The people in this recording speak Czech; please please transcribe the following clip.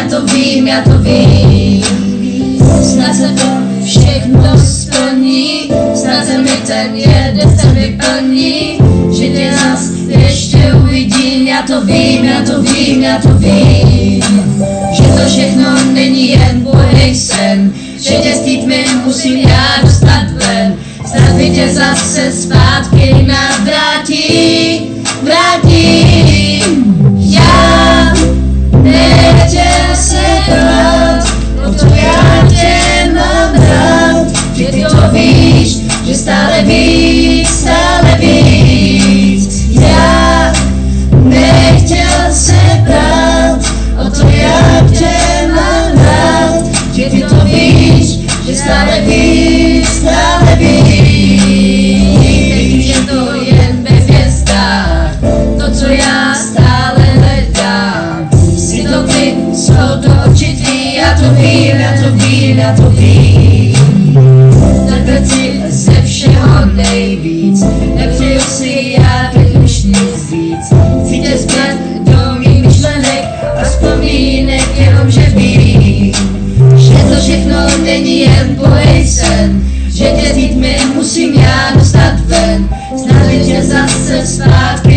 já to vím. Snad se to všechno splní, snad se mi ten jeden sen vyplní, že tě zas ještě uvidím, já to vím, že to všechno není jen bohej sen, že tě z té tmy musím já dostat ven, snad mi tě zase zpátky navrátí. Já nechtěl se bát, o to já tě mám rád, že ty to víš, že stále víc. Já nechtěl se bát, o to já tě mám rád, že ty to víš, že stále víc. Je to jen ve hvězdách, to, co já stále hledám. Si to ty, jsou to oči tvý, já to vím. Takhle ti ze všeho nejvíc, nepřeju si já teď už nic víc. Chci tě zpět do mých myšlenek a vzpomínek, jenom že vím, že to všechno není jen bohej sen, že tě z té tmy musím já dostat ven, snad tě zase zpátky